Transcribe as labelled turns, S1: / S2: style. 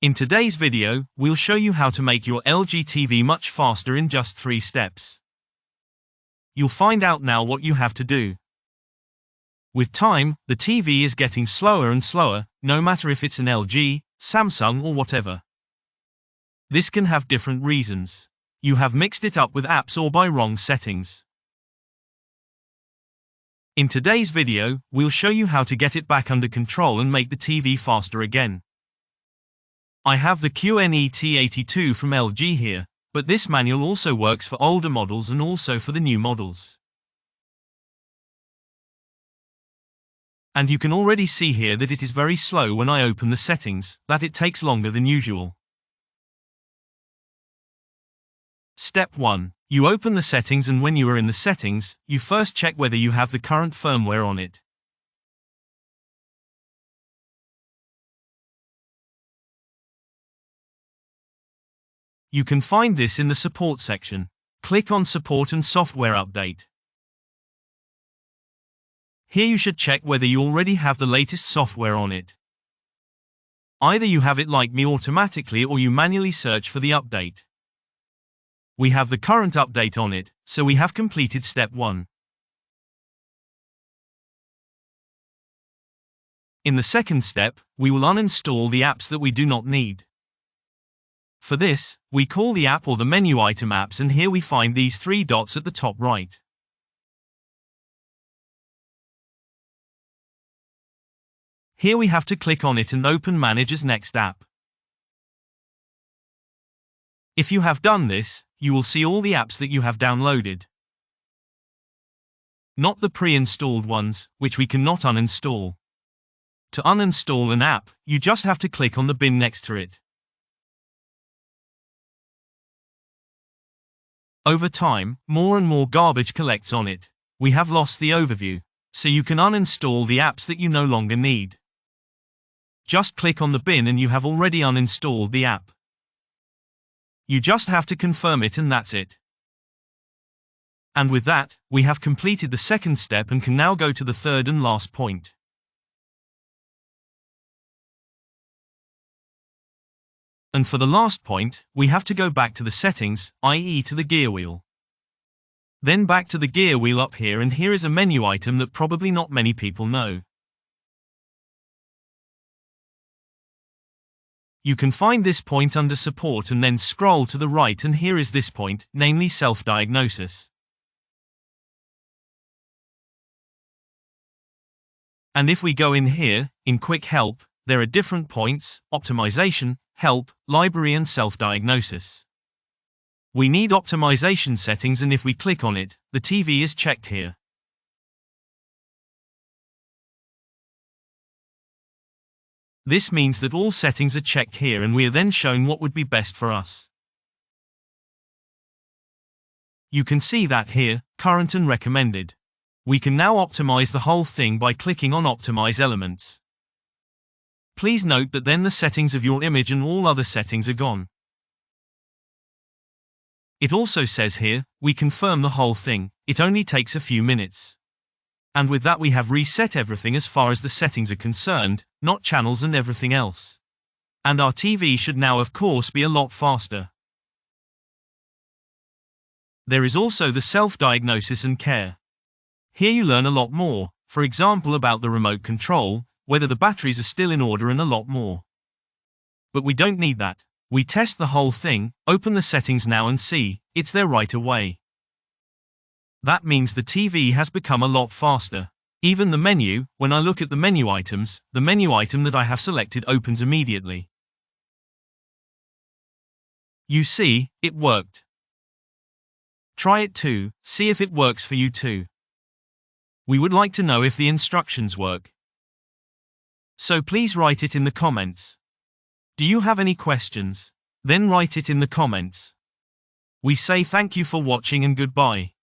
S1: In today's video, we'll show you how to make your LG TV much faster in just 3 steps. You'll find out now what you have to do. With time, the TV is getting slower and slower, no matter if it's an LG, Samsung or whatever. This can have different reasons. You have mixed it up with apps or by wrong settings. In today's video, we'll show you how to get it back under control and make the TV faster again. I have the QNED 82 from LG here, but this manual also works for older models and also for the new models. And you can already see here that it is very slow when I open the settings, that it takes longer than usual. Step 1. You open the settings, and when you are in the settings, you first check whether you have the current firmware on it. You can find this in the support section. Click on Support and Software Update. Here you should check whether you already have the latest software on it. Either you have it like me automatically or you manually search for the update. We have the current update on it, so we have completed step 1. In the second step, we will uninstall the apps that we do not need. For this, we call the app or the menu item apps, and here we find these 3 dots at the top right. Here we have to click on it and open Manage as next app. If you have done this, you will see all the apps that you have downloaded. Not the pre-installed ones, which we cannot uninstall. To uninstall an app, you just have to click on the bin next to it. Over time, more and more garbage collects on it. We have lost the overview, so you can uninstall the apps that you no longer need. Just click on the bin and you have already uninstalled the app. You just have to confirm it and that's it. And with that, we have completed the second step and can now go to the third and last point. And for the last point, we have to go back to the settings, i.e. to the gear wheel. Then back to the gear wheel up here, and here is a menu item that probably not many people know. You can find this point under support and then scroll to the right, and here is this point, namely self-diagnosis. And if we go in here, in quick help, there are different points: optimization, help, library and self-diagnosis. We need optimization settings, and if we click on it, the TV is checked here. This means that all settings are checked here, and we are then shown what would be best for us. You can see that here, current and recommended. We can now optimize the whole thing by clicking on Optimize Elements. Please note that then the settings of your image and all other settings are gone. It also says here, we confirm the whole thing. It only takes a few minutes. And with that we have reset everything as far as the settings are concerned, not channels and everything else. And our TV should now of course be a lot faster. There is also the self-diagnosis and care. Here you learn a lot more, for example about the remote control, whether the batteries are still in order, and a lot more. But we don't need that. We test the whole thing, open the settings now and see, it's there right away. That means the TV has become a lot faster. Even the menu, when I look at the menu items, the menu item that I have selected opens immediately. You see, it worked. Try it too, see if it works for you too. We would like to know if the instructions work. So please write it in the comments. Do you have any questions? Then write it in the comments. We say thank you for watching and goodbye.